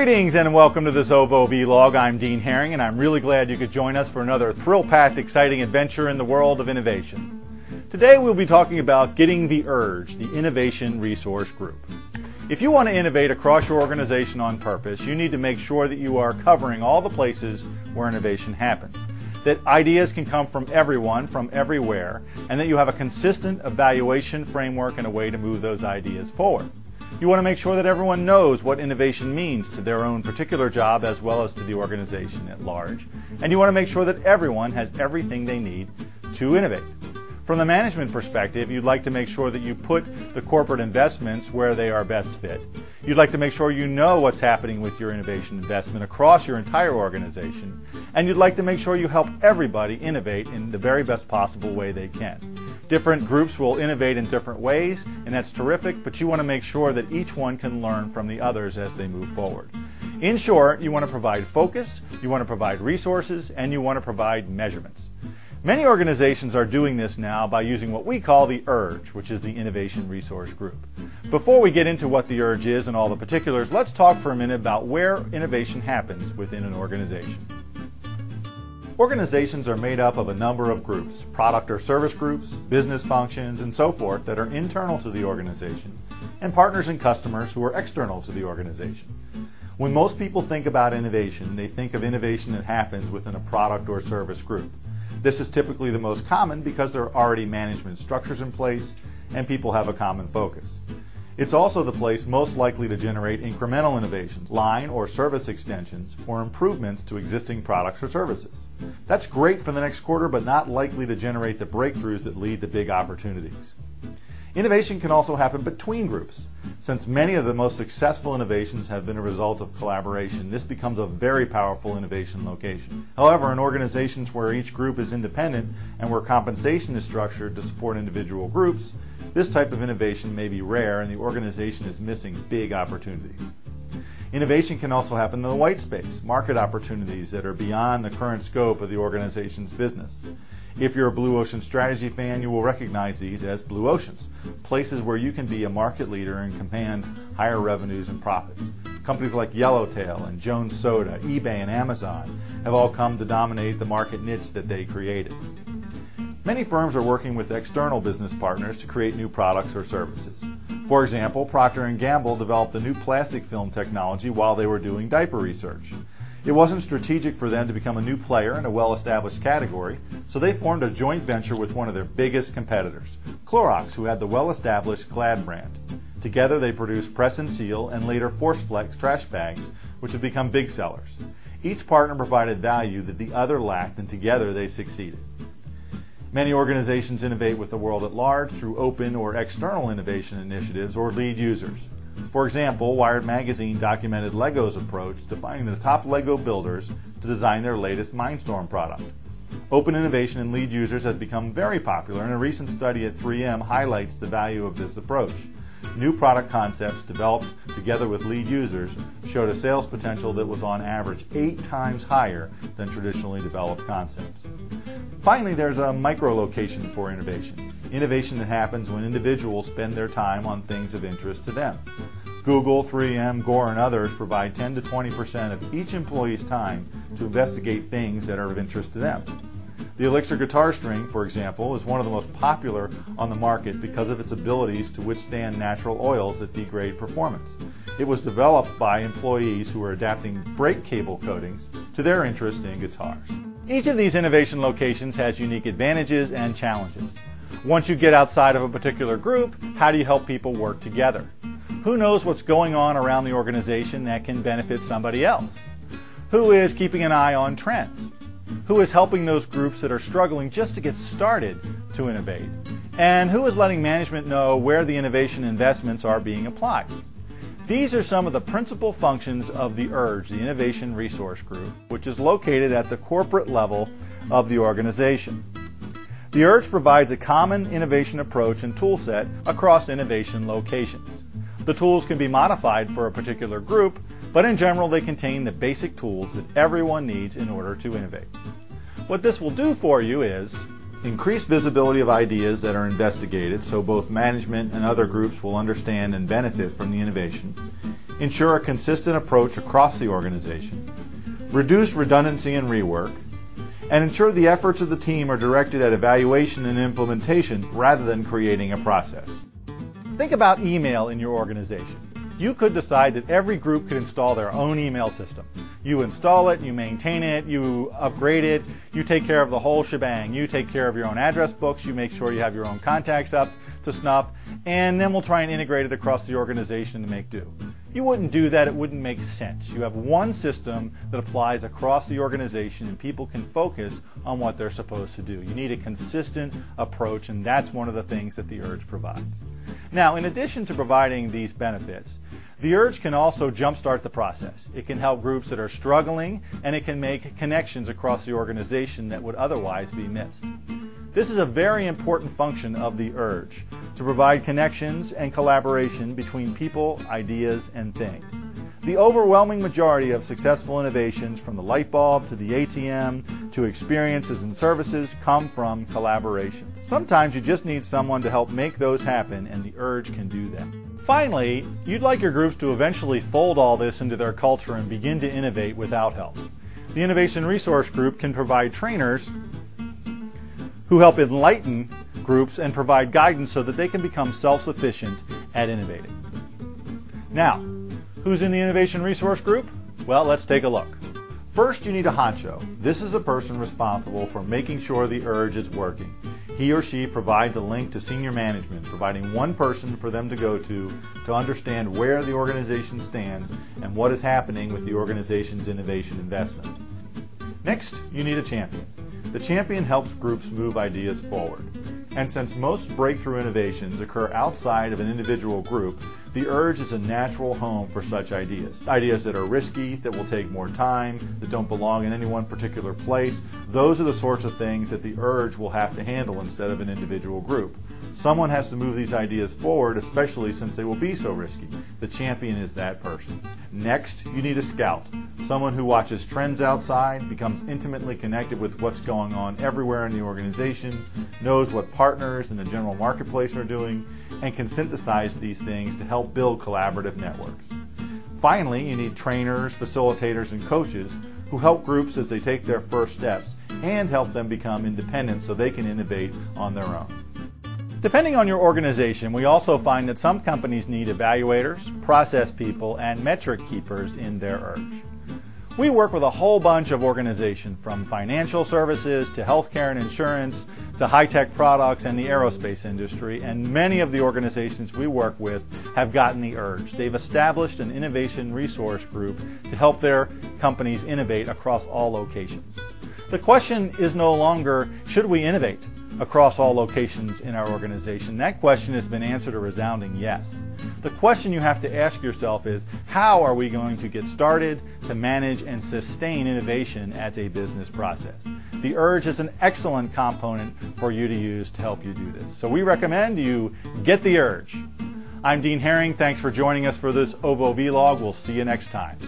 Greetings and welcome to this OVO vlog. I'm Dean Herring and I'm really glad you could join us for another thrill-packed, exciting adventure in the world of innovation. Today we'll be talking about getting the IRG, the Innovation Resource Group. If you want to innovate across your organization on purpose, you need to make sure that you are covering all the places where innovation happens, that ideas can come from everyone, from everywhere, and that you have a consistent evaluation framework and a way to move those ideas forward. You want to make sure that everyone knows what innovation means to their own particular job as well as to the organization at large. And you want to make sure that everyone has everything they need to innovate. From the management perspective, you'd like to make sure that you put the corporate investments where they are best fit. You'd like to make sure you know what's happening with your innovation investment across your entire organization. And you'd like to make sure you help everybody innovate in the very best possible way they can. Different groups will innovate in different ways, and that's terrific, but you want to make sure that each one can learn from the others as they move forward. In short, you want to provide focus, you want to provide resources, and you want to provide measurements. Many organizations are doing this now by using what we call the IRG, which is the Innovation Resource Group. Before we get into what the IRG is and all the particulars, let's talk for a minute about where innovation happens within an organization. Organizations are made up of a number of groups, product or service groups, business functions, and so forth that are internal to the organization, and partners and customers who are external to the organization. When most people think about innovation, they think of innovation that happens within a product or service group. This is typically the most common because there are already management structures in place and people have a common focus. It's also the place most likely to generate incremental innovations, line or service extensions, or improvements to existing products or services. That's great for the next quarter, but not likely to generate the breakthroughs that lead to big opportunities. Innovation can also happen between groups. Since many of the most successful innovations have been a result of collaboration, this becomes a very powerful innovation location. However, in organizations where each group is independent and where compensation is structured to support individual groups, this type of innovation may be rare and the organization is missing big opportunities. Innovation can also happen in the white space, market opportunities that are beyond the current scope of the organization's business. If you're a Blue Ocean Strategy fan, you will recognize these as blue oceans, places where you can be a market leader and command higher revenues and profits. Companies like Yellowtail and Jones Soda, eBay, and Amazon have all come to dominate the market niche that they created. Many firms are working with external business partners to create new products or services. For example, Procter & Gamble developed a new plastic film technology while they were doing diaper research. It wasn't strategic for them to become a new player in a well-established category, so they formed a joint venture with one of their biggest competitors, Clorox, who had the well-established Glad brand. Together they produced Press and Seal and later ForceFlex trash bags, which have become big sellers. Each partner provided value that the other lacked, and together they succeeded. Many organizations innovate with the world at large through open or external innovation initiatives or lead users. For example, Wired Magazine documented Lego's approach to finding the top Lego builders to design their latest Mindstorm product. Open innovation and lead users has become very popular, and a recent study at 3M highlights the value of this approach. New product concepts developed together with lead users showed a sales potential that was on average 8 times higher than traditionally developed concepts. Finally, there's a micro-location for innovation. Innovation that happens when individuals spend their time on things of interest to them. Google, 3M, Gore, and others provide 10 to 20% of each employee's time to investigate things that are of interest to them. The Elixir guitar string, for example, is one of the most popular on the market because of its abilities to withstand natural oils that degrade performance. It was developed by employees who were adapting brake cable coatings to their interest in guitars. Each of these innovation locations has unique advantages and challenges. Once you get outside of a particular group, how do you help people work together? Who knows what's going on around the organization that can benefit somebody else? Who is keeping an eye on trends? Who is helping those groups that are struggling just to get started to innovate? And who is letting management know where the innovation investments are being applied? These are some of the principal functions of the IRG, the Innovation Resource Group, which is located at the corporate level of the organization. The IRG provides a common innovation approach and tool set across innovation locations. The tools can be modified for a particular group, but in general they contain the basic tools that everyone needs in order to innovate. What this will do for you is increase visibility of ideas that are investigated so both management and other groups will understand and benefit from the innovation. ensure a consistent approach across the organization, reduce redundancy and rework, and ensure the efforts of the team are directed at evaluation and implementation rather than creating a process. Think about email in your organization. You could decide that every group could install their own email system. You install it, you maintain it, you upgrade it, you take care of the whole shebang. You take care of your own address books, you make sure you have your own contacts up to snuff, and then we'll try and integrate it across the organization to make do. You wouldn't do that, it wouldn't make sense. You have one system that applies across the organization and people can focus on what they're supposed to do. You need a consistent approach, and that's one of the things that the IRG provides. Now, in addition to providing these benefits, the IRG can also jumpstart the process. It can help groups that are struggling, and it can make connections across the organization that would otherwise be missed. This is a very important function of the IRG, to provide connections and collaboration between people, ideas, and things. The overwhelming majority of successful innovations, from the light bulb to the ATM to experiences and services, come from collaboration. Sometimes you just need someone to help make those happen, and the IRG can do that. Finally, you'd like your groups to eventually fold all this into their culture and begin to innovate without help. The Innovation Resource Group can provide trainers who help enlighten groups and provide guidance so that they can become self-sufficient at innovating. Now, who's in the Innovation Resource Group? Well, let's take a look. First, you need a honcho. This is a person responsible for making sure the IRG is working. He or she provides a link to senior management, providing one person for them to go to understand where the organization stands and what is happening with the organization's innovation investment. Next, you need a champion. The champion helps groups move ideas forward. And since most breakthrough innovations occur outside of an individual group, the IRG is a natural home for such ideas. Ideas that are risky, that will take more time, that don't belong in any one particular place. Those are the sorts of things that the IRG will have to handle instead of an individual group. Someone has to move these ideas forward, especially since they will be so risky. The champion is that person. Next, you need a scout. Someone who watches trends outside, becomes intimately connected with what's going on everywhere in the organization, knows what partners in the general marketplace are doing, and can synthesize these things to help build collaborative networks. Finally, you need trainers, facilitators, and coaches who help groups as they take their first steps and help them become independent so they can innovate on their own. Depending on your organization, we also find that some companies need evaluators, process people, and metric keepers in their IRG. We work with a whole bunch of organizations, from financial services to healthcare and insurance to high-tech products and the aerospace industry, and many of the organizations we work with have gotten the IRG. They've established an innovation resource group to help their companies innovate across all locations. The question is no longer, should we innovate across all locations in our organization? That question has been answered a resounding yes. The question you have to ask yourself is, how are we going to get started to manage and sustain innovation as a business process? The IRG is an excellent component for you to use to help you do this. So we recommend you get the IRG. I'm Dean Herring. Thanks for joining us for this OVO vlog. We'll see you next time.